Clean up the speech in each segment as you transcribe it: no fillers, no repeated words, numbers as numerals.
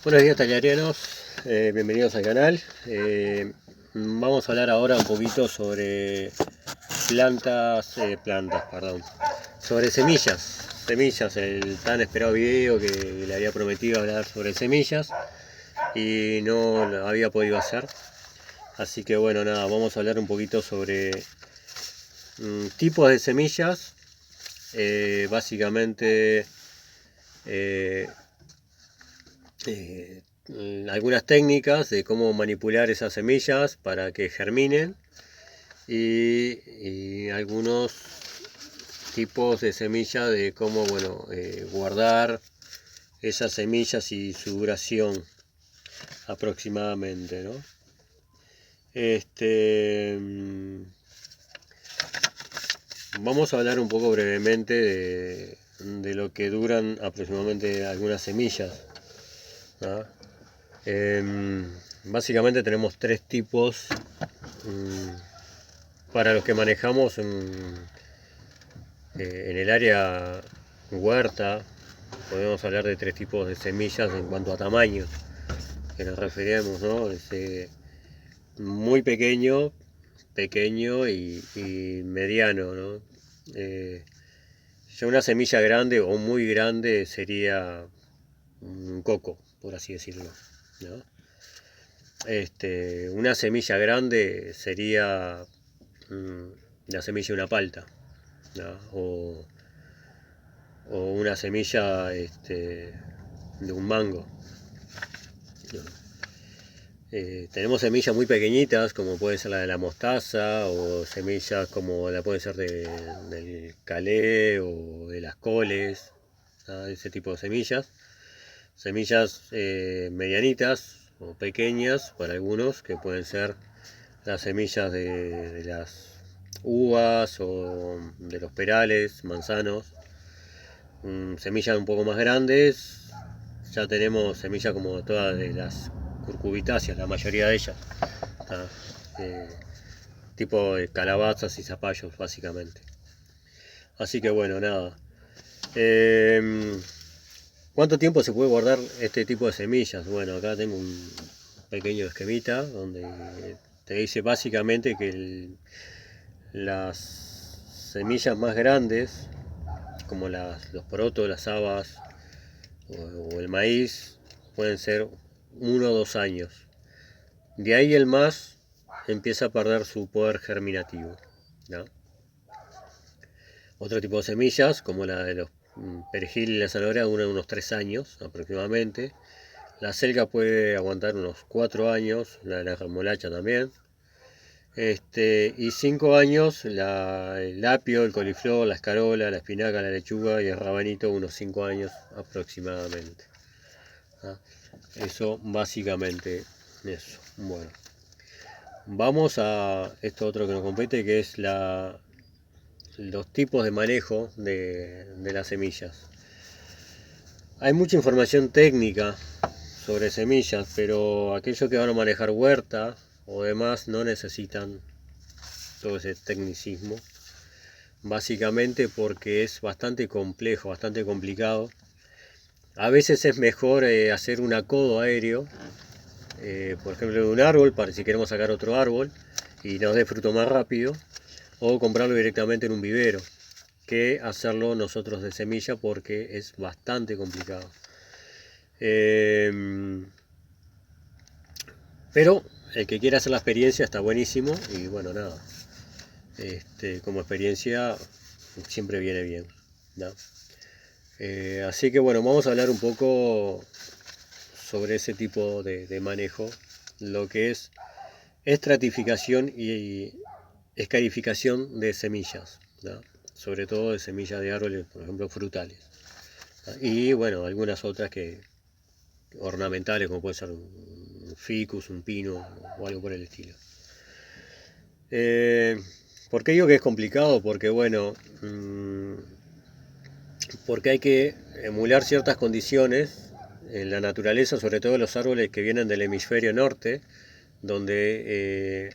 Buenos días, tallereros, bienvenidos al canal. Vamos a hablar ahora un poquito sobre sobre semillas, el tan esperado video que le había prometido hablar sobre semillas y no lo había podido hacer. Así que bueno, nada, vamos a hablar un poquito sobre tipos de semillas, básicamente eh, eh, algunas técnicas de cómo manipular esas semillas para que germinen y algunos tipos de semillas de cómo guardar esas semillas y su duración aproximadamente, ¿no? Vamos a hablar un poco brevemente de lo que duran aproximadamente algunas semillas, ¿no? Básicamente tenemos tres tipos para los que manejamos en el área huerta. Podemos hablar de tres tipos de semillas en cuanto a tamaños que nos referimos, ¿no? Muy pequeño, pequeño y mediano, ¿no? Ya una semilla grande o muy grande sería un coco, por así decirlo, ¿no? Una semilla grande sería la semilla de una palta, ¿no? O una semilla de un mango, ¿no? Tenemos semillas muy pequeñitas, como puede ser la de la mostaza, o semillas como la puede ser del calé o de las coles, ¿no? Ese tipo de semillas. Semillas medianitas o pequeñas para algunos, que pueden ser las semillas de las uvas o de los perales, manzanos. Semillas un poco más grandes, ya tenemos semillas como todas de las curcubitáceas, la mayoría de ellas, tipo de calabazas y zapallos básicamente. Así que bueno, nada. ¿Cuánto tiempo se puede guardar este tipo de semillas? Bueno, acá tengo un pequeño esquemita donde te dice básicamente que las semillas más grandes, como los porotos, las habas o el maíz, pueden ser 1 o 2 años. De ahí el más empieza a perder su poder germinativo, ¿no? Otro tipo de semillas, como la de los perejil y la zanahoria, duran unos 3 años aproximadamente. La selga puede aguantar unos 4 años, la de la remolacha también. Y 5 años el apio, el coliflor, la escarola, la espinaca, la lechuga y el rabanito, unos 5 años aproximadamente, ¿ah? Eso básicamente eso. Bueno, vamos a esto otro que nos compete, que es los tipos de manejo de las semillas. Hay mucha información técnica sobre semillas, pero aquellos que van a manejar huerta o demás no necesitan todo ese tecnicismo, básicamente porque es bastante complejo, bastante complicado. A veces es mejor hacer un acodo aéreo, por ejemplo de un árbol, para si queremos sacar otro árbol y nos dé fruto más rápido, o comprarlo directamente en un vivero, que hacerlo nosotros de semilla, porque es bastante complicado. Pero el que quiera hacer la experiencia está buenísimo y bueno, nada. Como experiencia siempre viene bien, ¿no? Así que bueno, vamos a hablar un poco sobre ese tipo de manejo, lo que es estratificación y escarificación de semillas, ¿no? Sobre todo de semillas de árboles, por ejemplo, frutales, ¿no? Y bueno, algunas otras que ornamentales, como puede ser un ficus, un pino o algo por el estilo. ¿Por qué digo que es complicado? Porque bueno, porque hay que emular ciertas condiciones en la naturaleza, sobre todo los árboles que vienen del hemisferio norte, donde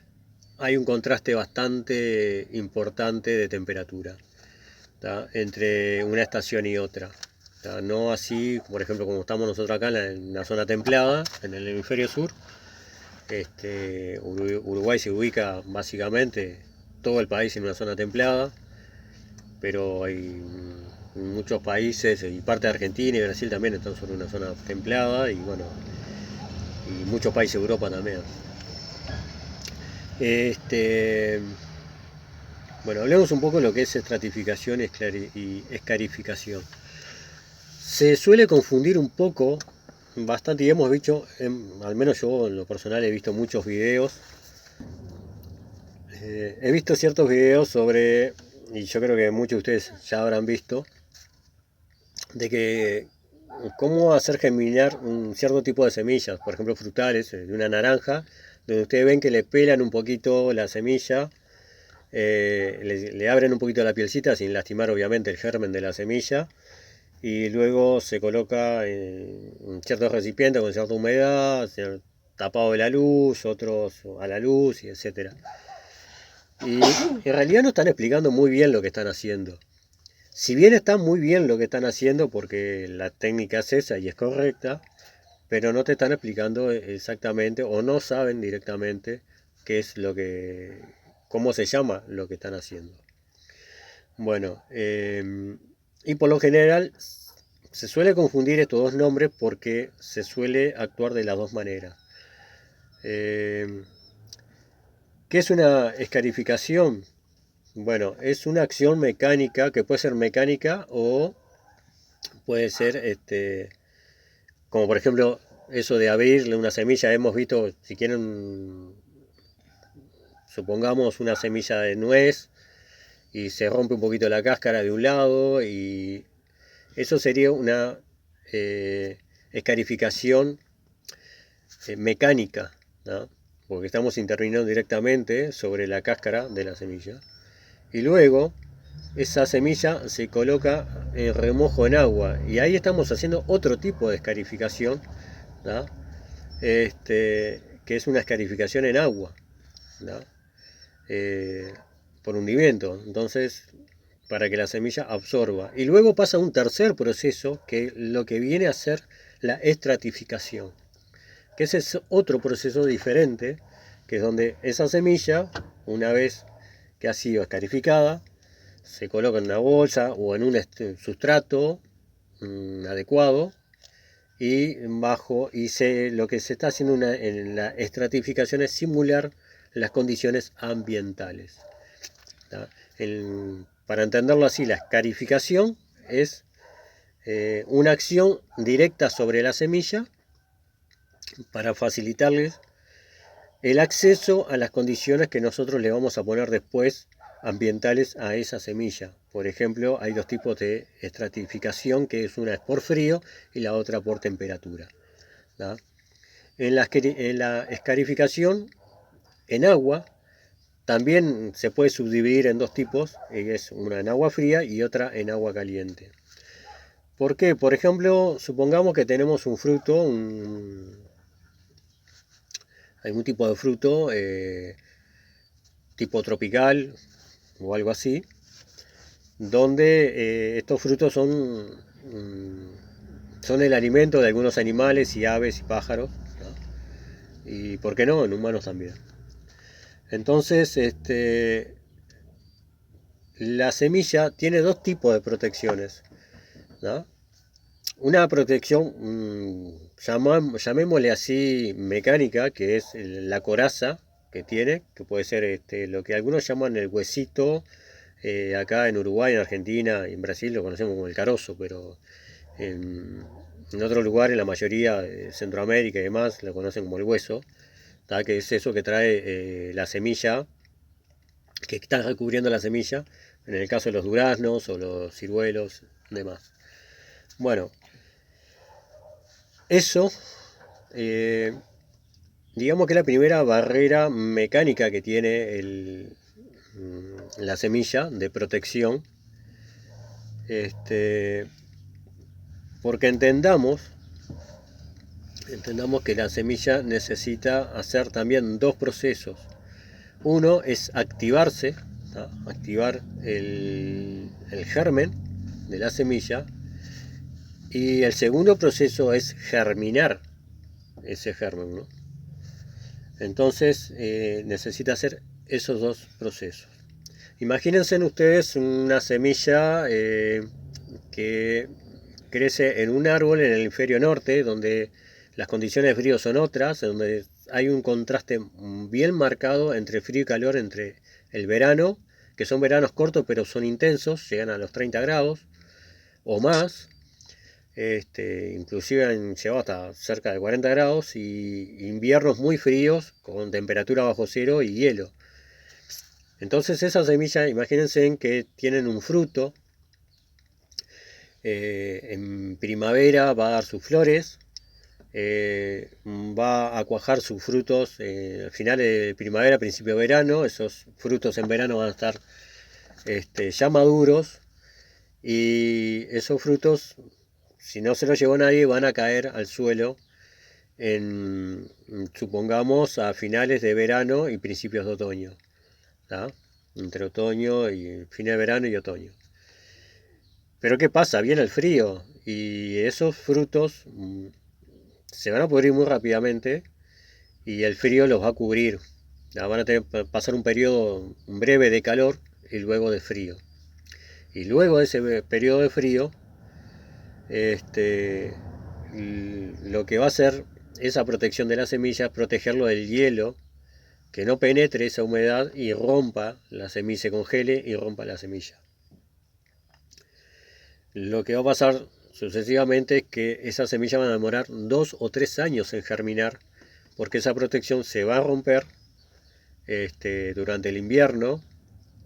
hay un contraste bastante importante de temperatura, ¿tá? Entre una estación y otra. ¿tá? No así, por ejemplo, como estamos nosotros acá en la zona templada, en el hemisferio sur. Uruguay se ubica básicamente todo el país en una zona templada, pero hay muchos países y parte de Argentina y Brasil también están sobre una zona templada y bueno, y muchos países de Europa también. Este, bueno, hablemos un poco de lo que es estratificación y escarificación. Se suele confundir un poco, bastante, y hemos visto, al menos yo en lo personal he visto muchos videos. He visto ciertos videos sobre, y yo creo que muchos de ustedes ya habrán visto, de que cómo hacer germinar un cierto tipo de semillas, por ejemplo frutales, de una naranja, donde ustedes ven que le pelan un poquito la semilla, le abren un poquito la pielcita sin lastimar obviamente el germen de la semilla, y luego se coloca en ciertos recipientes con cierta humedad, tapado de la luz, otros a la luz, y etcétera. Y en realidad no están explicando muy bien lo que están haciendo. Si bien está muy bien lo que están haciendo porque la técnica es esa y es correcta, pero no te están explicando exactamente o no saben directamente qué es lo que, cómo se llama lo que están haciendo. Bueno, y por lo general se suele confundir estos dos nombres porque se suele actuar de las dos maneras. ¿Qué es una escarificación? Bueno, es una acción mecánica que puede ser mecánica o puede ser, como por ejemplo, eso de abrirle una semilla. Hemos visto, si quieren, supongamos una semilla de nuez y se rompe un poquito la cáscara de un lado y eso sería una escarificación mecánica, ¿no? Porque estamos interviniendo directamente sobre la cáscara de la semilla. Y luego esa semilla se coloca en remojo en agua y ahí estamos haciendo otro tipo de escarificación, ¿no? Que es una escarificación en agua, ¿no? Por hundimiento, entonces para que la semilla absorba. Y luego pasa un tercer proceso que lo que viene a ser la estratificación, que ese es otro proceso diferente, que es donde esa semilla, una vez que ha sido escarificada, se coloca en una bolsa o en un sustrato adecuado y bajo lo que se está haciendo en la estratificación es simular las condiciones ambientales. Para entenderlo así, la escarificación es una acción directa sobre la semilla para facilitarles el acceso a las condiciones que nosotros le vamos a poner después ambientales a esa semilla. Por ejemplo, hay dos tipos de estratificación, que es una es por frío y la otra por temperatura. ¿No? En la escarificación en agua también se puede subdividir en dos tipos, es una en agua fría y otra en agua caliente. ¿Por qué? Por ejemplo, supongamos que tenemos un fruto, algún tipo de fruto tipo tropical o algo así, donde estos frutos son el alimento de algunos animales y aves y pájaros, ¿no? Y por qué no, en humanos también. Entonces, la semilla tiene dos tipos de protecciones, ¿no? Una protección, llamémosle así, mecánica, que es la coraza que tiene, que puede ser lo que algunos llaman el huesito. Acá en Uruguay, en Argentina y en Brasil lo conocemos como el carozo, pero en otros lugares, la mayoría de Centroamérica y demás, lo conocen como el hueso, ¿tá? Que es eso que trae la semilla, que está recubriendo la semilla, en el caso de los duraznos o los ciruelos y demás. Bueno, eso, digamos que es la primera barrera mecánica que tiene la semilla de protección, porque entendamos que la semilla necesita hacer también dos procesos. Uno es activarse, ¿no? Activar el germen de la semilla, Y el segundo proceso es germinar ese germen, ¿no? Entonces necesita hacer esos dos procesos. Imagínense ustedes una semilla que crece en un árbol en el hemisferio norte, donde las condiciones de frío son otras, donde hay un contraste bien marcado entre frío y calor entre el verano, que son veranos cortos pero son intensos, llegan a los 30 grados o más, inclusive han llegado hasta cerca de 40 grados, y inviernos muy fríos con temperatura bajo cero y hielo. Entonces esas semillas, imagínense que tienen un fruto, en primavera va a dar sus flores, va a cuajar sus frutos a finales de primavera, principio de verano. Esos frutos en verano van a estar ya maduros, y esos frutos, si no se los llevó nadie, van a caer al suelo supongamos a finales de verano y principios de otoño, ¿tá? Entre otoño y fines de verano y otoño. Pero ¿qué pasa? Viene el frío y esos frutos se van a pudrir muy rápidamente, y el frío los va a cubrir. Van a tener que pasar un periodo breve de calor y luego de frío. Y luego de ese periodo de frío, lo que va a hacer esa protección de la semilla es protegerlo del hielo, que no penetre esa humedad y rompa la semilla, se congele y rompa la semilla. Lo que va a pasar sucesivamente es que esas semillas van a demorar 2 o 3 años en germinar, porque esa protección se va a romper durante el invierno,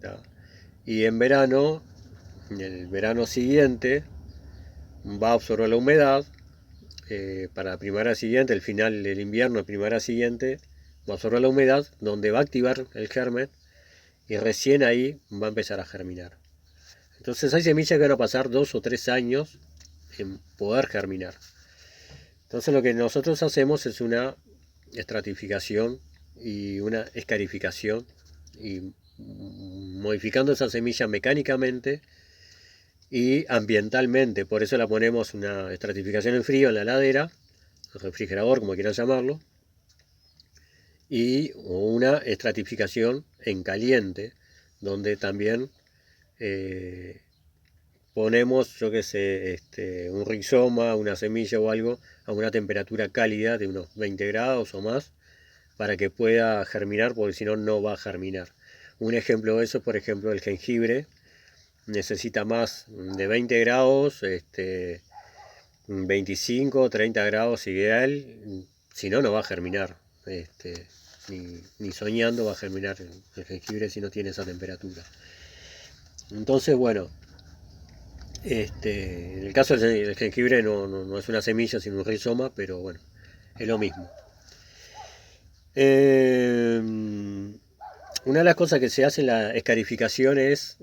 ¿tá? Y en verano, en el verano siguiente, va a absorber la humedad. Para la primavera siguiente, el final del invierno, primavera siguiente, va a absorber la humedad, donde va a activar el germen, y recién ahí va a empezar a germinar. Entonces hay semillas que van a pasar 2 o 3 años en poder germinar. Entonces lo que nosotros hacemos es una estratificación y una escarificación, y modificando esa semilla mecánicamente y ambientalmente. Por eso la ponemos una estratificación en frío en la heladera, el refrigerador, como quieran llamarlo, y una estratificación en caliente, donde también ponemos, yo que sé, un rizoma, una semilla o algo a una temperatura cálida de unos 20 grados o más, para que pueda germinar, porque si no, no va a germinar. Un ejemplo de eso es, por ejemplo, el jengibre. Necesita más de 20 grados, 25, 30 grados ideal, si no, no va a germinar. Ni soñando va a germinar el jengibre si no tiene esa temperatura. Entonces, bueno, en el caso del jengibre no es una semilla, sino un rizoma, pero bueno, es lo mismo. Una de las cosas que se hace en la escarificación es,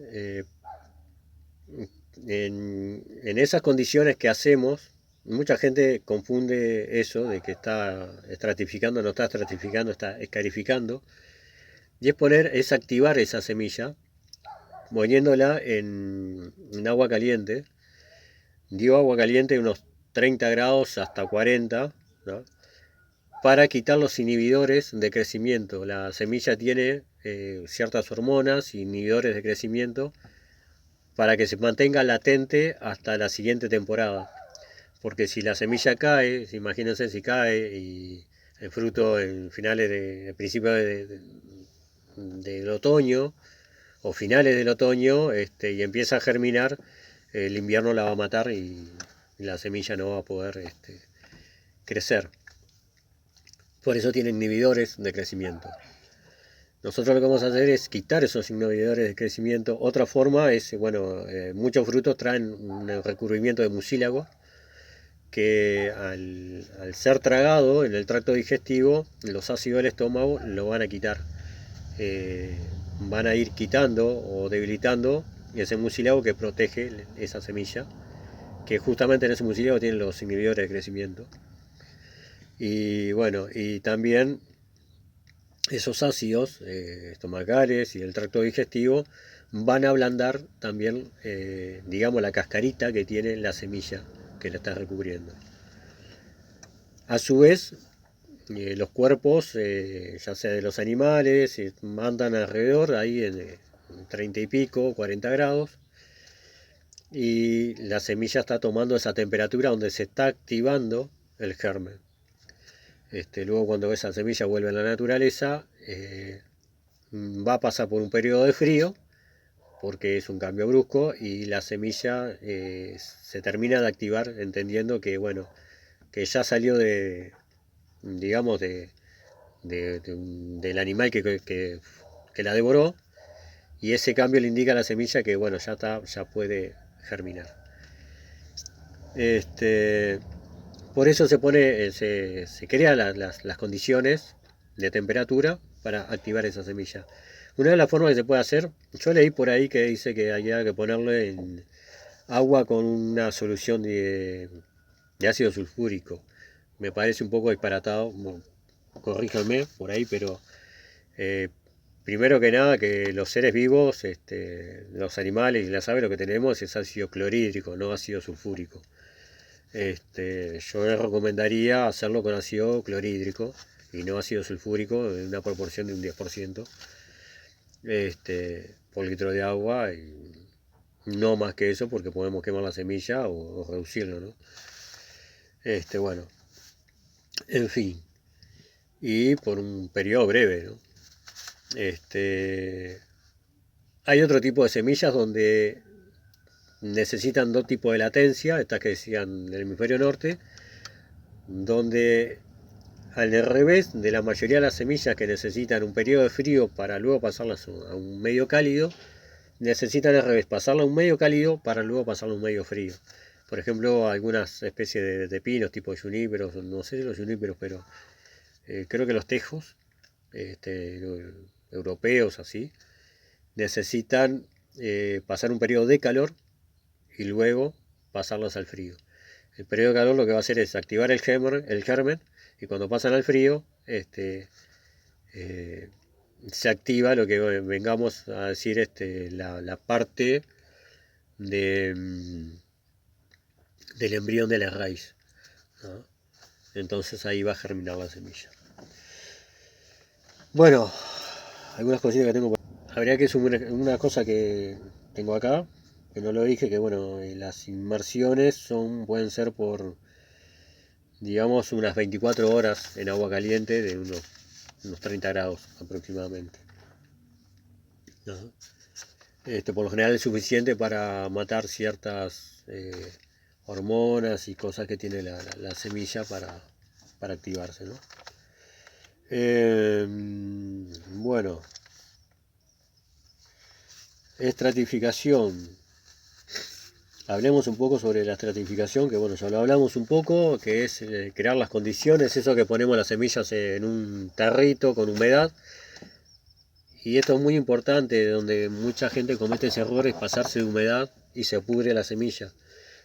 en esas condiciones que hacemos, mucha gente confunde eso de que está estratificando, no está estratificando, está escarificando, y es activar esa semilla poniéndola en agua caliente. Dio agua caliente de unos 30 grados hasta 40, ¿no? Para quitar los inhibidores de crecimiento. La semilla tiene ciertas hormonas, inhibidores de crecimiento, para que se mantenga latente hasta la siguiente temporada. Porque si la semilla cae, imagínense si cae y el fruto en finales de principio del otoño o finales del otoño, y empieza a germinar, el invierno la va a matar y la semilla no va a poder crecer. Por eso tiene inhibidores de crecimiento. Nosotros lo que vamos a hacer es quitar esos inhibidores de crecimiento. Otra forma es, muchos frutos traen un recubrimiento de mucílago, que al ser tragado en el tracto digestivo, los ácidos del estómago lo van a quitar. Van a ir quitando o debilitando ese mucílago que protege esa semilla, que justamente en ese mucílago tienen los inhibidores de crecimiento. Y bueno, y también esos ácidos estomacales y el tracto digestivo van a ablandar también, digamos, la cascarita que tiene la semilla que la está recubriendo. A su vez, los cuerpos, ya sea de los animales, andan alrededor, ahí en 30 y pico, 40 grados, y la semilla está tomando esa temperatura donde se está activando el germen. Luego cuando esa semilla vuelve a la naturaleza, va a pasar por un periodo de frío, porque es un cambio brusco, y la semilla se termina de activar, entendiendo que, bueno, que ya salió digamos, del animal que la devoró, y ese cambio le indica a la semilla que, bueno, ya puede germinar. Por eso se crean las condiciones de temperatura para activar esa semilla. Una de las formas que se puede hacer, yo leí por ahí que dice que había que ponerle en agua con una solución de ácido sulfúrico. Me parece un poco disparatado, corríjanme por ahí, pero primero que nada, que los seres vivos, los animales y las aves, lo que tenemos es ácido clorhídrico, no ácido sulfúrico. Yo les recomendaría hacerlo con ácido clorhídrico y no ácido sulfúrico en una proporción de un 10% por litro de agua, y no más que eso, porque podemos quemar la semilla o reducirlo, ¿no? Bueno, en fin, y por un periodo breve, ¿no? Hay otro tipo de semillas donde necesitan dos tipos de latencia, estas que decían del hemisferio norte, donde al revés de la mayoría de las semillas que necesitan un periodo de frío para luego pasarlas a un medio cálido, necesitan al revés, pasarla a un medio cálido para luego pasarla a un medio frío. Por ejemplo, algunas especies de pinos, tipo juníperos, no sé si los juníperos, pero creo que los tejos europeos así, necesitan pasar un periodo de calor y luego pasarlas al frío. El periodo de calor lo que va a hacer es activar el germen, y cuando pasan al frío, se activa lo que vengamos a decir la parte del embrión de la raíz, ¿no? Entonces ahí va a germinar la semilla. Bueno, algunas cositas que tengo. Habría que sumar una cosa que tengo acá, que no lo dije, que bueno, las inmersiones pueden ser por, digamos, unas 24 horas en agua caliente de unos 30 grados aproximadamente, ¿no? Por lo general es suficiente para matar ciertas hormonas y cosas que tiene la semilla para activarse, ¿no? Bueno, estratificación. Hablemos un poco sobre la estratificación, que bueno, ya lo hablamos un poco, que es crear las condiciones, eso que ponemos las semillas en un tarrito con humedad. Y esto es muy importante, donde mucha gente comete ese error, es pasarse de humedad y se pudre la semilla.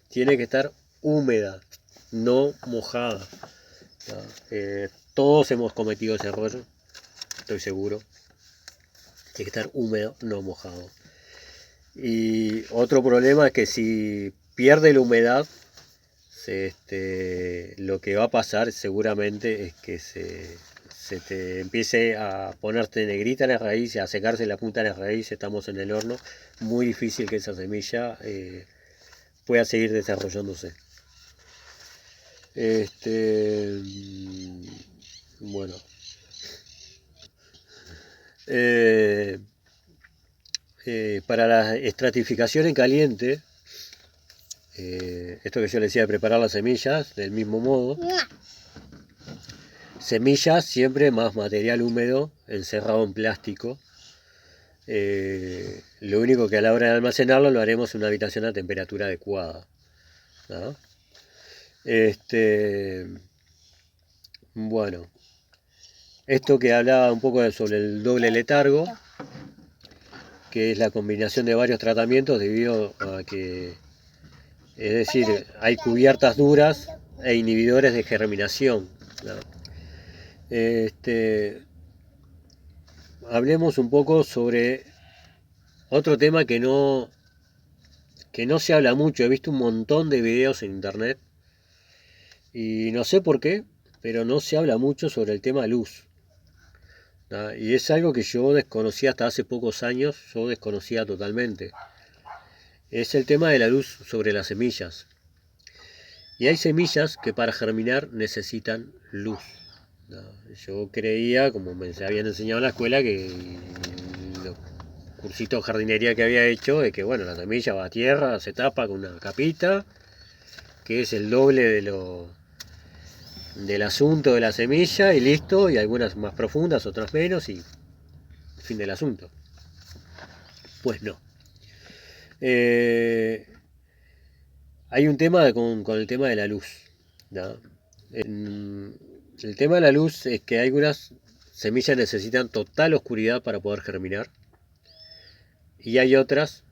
Tiene que estar húmeda, no mojada, ¿no? Todos hemos cometido ese error, estoy seguro. Tiene que estar húmedo, no mojado. Y otro problema es que si pierde la humedad, lo que va a pasar seguramente es que se te empiece a ponerte negrita la raíz, a secarse la punta de la raíz, estamos en el horno, muy difícil que esa semilla pueda seguir desarrollándose. Bueno. Para la estratificación en caliente, esto que yo les decía de preparar las semillas, del mismo modo, semillas siempre más material húmedo encerrado en plástico. Lo único que a la hora de almacenarlo lo haremos en una habitación a temperatura adecuada, ¿no? Bueno, esto que hablaba un poco sobre el doble letargo, que es la combinación de varios tratamientos debido a que, es decir, hay cubiertas duras e inhibidores de germinación, ¿no? Hablemos un poco sobre otro tema que no se habla mucho. He visto un montón de videos en internet Y no sé por qué, pero no se habla mucho sobre el tema luz. Y es algo que yo desconocía hasta hace pocos años, yo desconocía totalmente. Es el tema de la luz sobre las semillas. Y hay semillas que para germinar necesitan luz. ¿No? Yo creía, como me habían enseñado en la escuela, que los cursitos de jardinería que había hecho, es que bueno, la semilla va a tierra, se tapa con una capita, que es el doble del asunto de la semilla y listo, y algunas más profundas, otras menos, y fin del asunto. Pues no. Hay un tema con el tema de la luz. ¿No? El tema de la luz es que algunas semillas necesitan total oscuridad para poder germinar y hay otras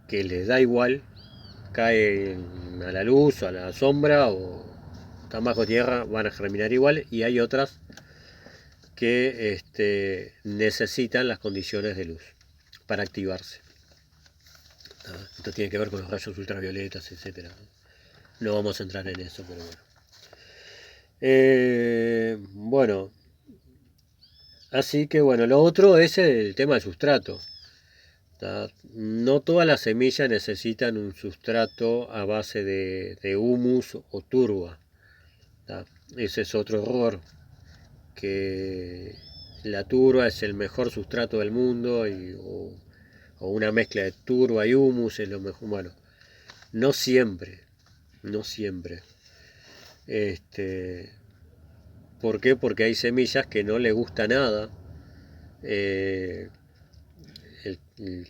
que les da igual, caen a la luz o a la sombra o están bajo tierra, van a germinar igual, y hay otras que necesitan las condiciones de luz para activarse. Esto tiene que ver con los rayos ultravioletas, etcétera. No vamos a entrar en eso, pero bueno. Así que bueno, lo otro es el tema del sustrato. No todas las semillas necesitan un sustrato a base de humus o turba. Ese es otro error, que la turba es el mejor sustrato del mundo o una mezcla de turba y humus es lo mejor. Bueno, no siempre, no siempre. ¿Por qué? Porque hay semillas que no le gusta nada el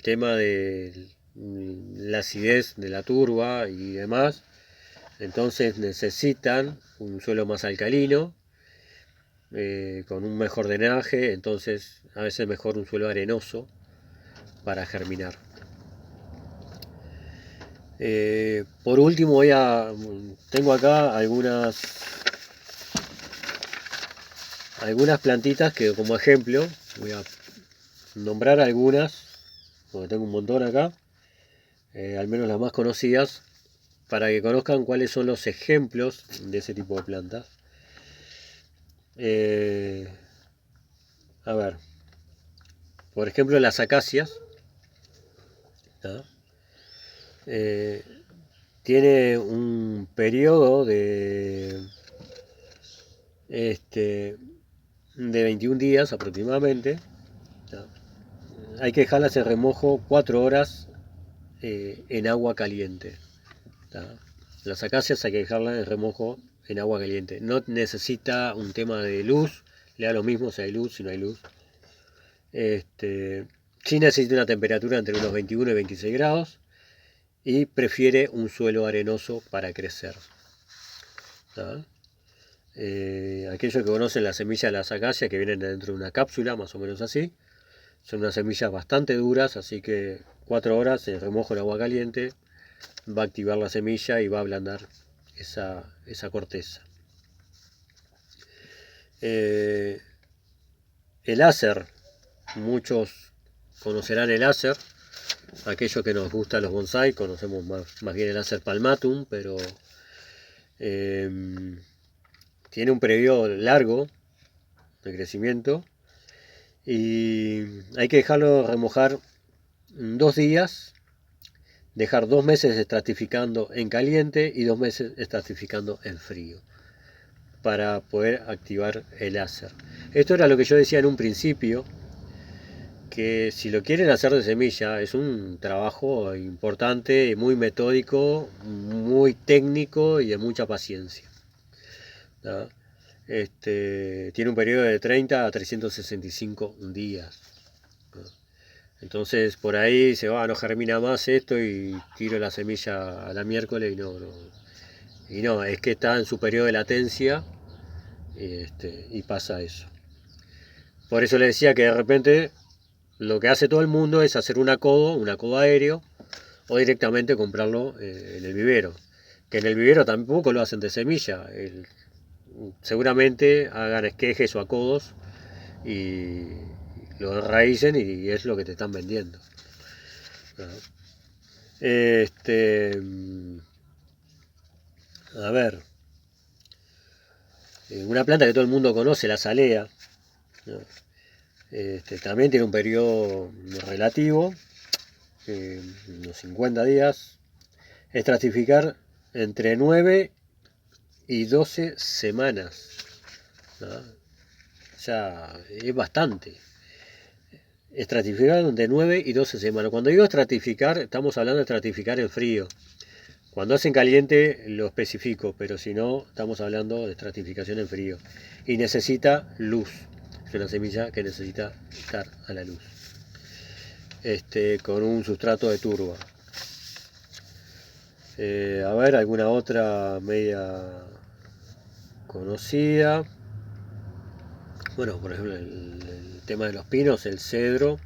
tema de la acidez de la turba y demás. Entonces necesitan un suelo más alcalino, con un mejor drenaje, entonces a veces mejor un suelo arenoso para germinar. Por último tengo acá algunas plantitas que como ejemplo voy a nombrar algunas, porque tengo un montón acá, al menos las más conocidas, para que conozcan cuáles son los ejemplos de ese tipo de plantas. A ver, por ejemplo las acacias, ¿no? Tiene un periodo de 21 días aproximadamente. ¿No? Hay que dejarlas en remojo 4 horas en agua caliente. ¿No? Las acacias hay que dejarlas en remojo en agua caliente. No necesita un tema de luz, le da lo mismo si hay luz, si no hay luz. Sí necesita una temperatura entre unos 21 y 26 grados y prefiere un suelo arenoso para crecer. Aquellos que conocen las semillas de las acacias, que vienen dentro de una cápsula, más o menos así, son unas semillas bastante duras, así que 4 horas en remojo en agua caliente va a activar la semilla y va a ablandar esa corteza. El Acer, muchos conocerán el Acer, aquellos que nos gustan los bonsai conocemos más bien el Acer palmatum, pero tiene un periodo largo de crecimiento y hay que dejarlo remojar 2 días, dejar 2 meses estratificando en caliente y 2 meses estratificando en frío para poder activar el Acer. Esto era lo que yo decía en un principio, que si lo quieren hacer de semilla es un trabajo importante, muy metódico, muy técnico y de mucha paciencia. ¿No? Tiene un periodo de 30 a 365 días. ¿No? Entonces por ahí se va, no germina más esto y tiro la semilla a la miércoles y no, es que está en su periodo de latencia y pasa eso. Por eso le decía que de repente lo que hace todo el mundo es hacer un acodo aéreo, o directamente comprarlo en el vivero. Que en el vivero tampoco lo hacen de semilla. Seguramente hagan esquejes o acodos y lo enraícen y es lo que te están vendiendo. A ver, Una planta que todo el mundo conoce, la azalea, ¿no? También tiene un periodo relativo, unos 50 días. Estratificar entre 9 y 12 semanas, ¿no? O sea, es bastante. Estratificar entre 9 y 12 semanas. Cuando digo estratificar, estamos hablando de estratificar en frío. Cuando hace en caliente lo especifico, pero si no, estamos hablando de estratificación en frío. Y necesita luz. Es una semilla que necesita estar a la luz. Con un sustrato de turba. A ver, alguna otra media conocida. Bueno, por ejemplo, el tema de los pinos, el cedro.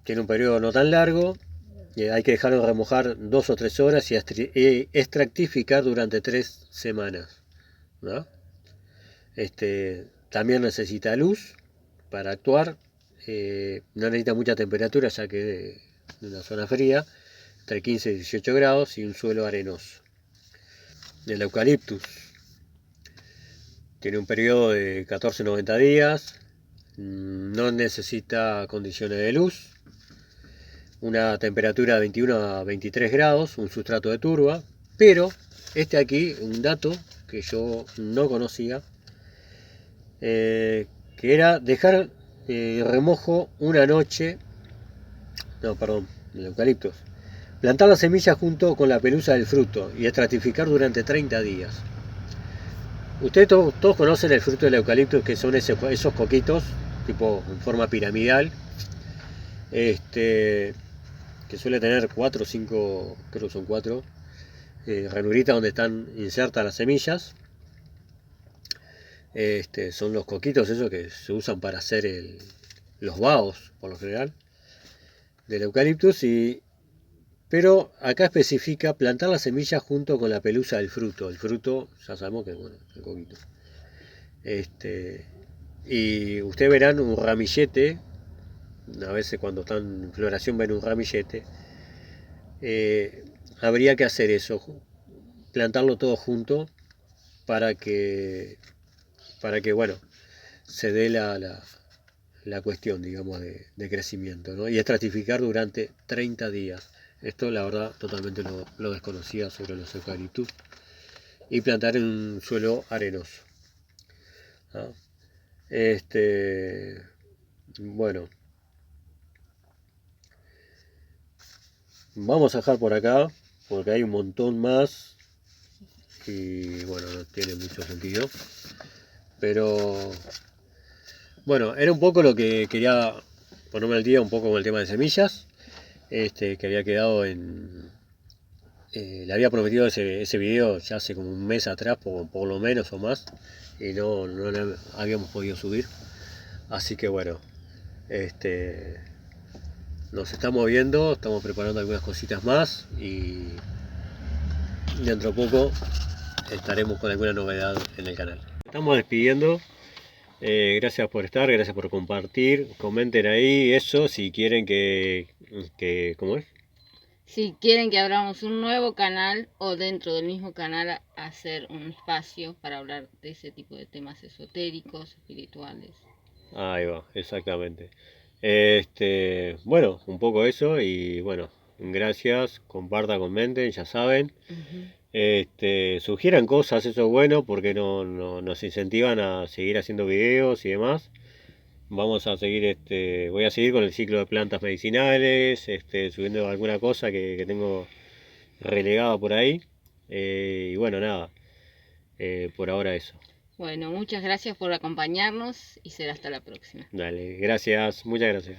Tiene un periodo no tan largo. Hay que dejarlo remojar 2 o 3 horas y extractificar durante 3 semanas, ¿no? También necesita luz para actuar. No necesita mucha temperatura, ya que de una zona fría, entre 15 y 18 grados, y un suelo arenoso. El eucaliptus tiene un periodo de 14-90 días, no necesita condiciones de luz, una temperatura de 21 a 23 grados, un sustrato de turba, pero aquí, un dato que yo no conocía, que era dejar remojo una noche, no, perdón, el eucaliptus, plantar las semillas junto con la pelusa del fruto y estratificar durante 30 días. Ustedes todos conocen el fruto del eucaliptus, que son esos coquitos, tipo en forma piramidal, que suele tener 4 o 5, creo que son 4, ranuritas donde están insertas las semillas. Son los coquitos esos que se usan para hacer los baos, por lo general, del eucaliptus. Pero acá especifica plantar las semillas junto con la pelusa del fruto. El fruto, ya sabemos que es el coquito. Y ustedes verán un ramillete, a veces cuando están en floración ven un ramillete. Habría que hacer eso, plantarlo todo junto para que bueno, se dé la cuestión, digamos, de crecimiento, ¿no? Y estratificar durante 30 días. Esto, la verdad, totalmente lo desconocía sobre los eucaliptus. Y plantar en un suelo arenoso, ¿no? Bueno, vamos a dejar por acá, porque hay un montón más. Y bueno, no tiene mucho sentido. Pero bueno, era un poco lo que quería ponerme al día, un poco con el tema de semillas. Que había quedado le había prometido ese video ya hace como un mes atrás, por lo menos o más, y no lo habíamos podido subir. Así que bueno, nos estamos viendo, estamos preparando algunas cositas más y dentro de poco estaremos con alguna novedad en el canal. Estamos despidiendo. Gracias por estar, gracias por compartir. Comenten ahí eso si quieren ¿cómo es? Si quieren que abramos un nuevo canal o dentro del mismo canal hacer un espacio para hablar de ese tipo de temas esotéricos, espirituales. Ahí va, exactamente. Bueno, un poco eso y bueno, gracias, compartan, comenten, ya saben. Sugieran cosas, eso es bueno porque nos incentivan a seguir haciendo videos y demás. Vamos a seguir, voy a seguir con el ciclo de plantas medicinales, subiendo alguna cosa que tengo relegada por ahí. Y bueno, nada, por ahora eso. Bueno, muchas gracias por acompañarnos y será hasta la próxima. Dale, gracias, muchas gracias.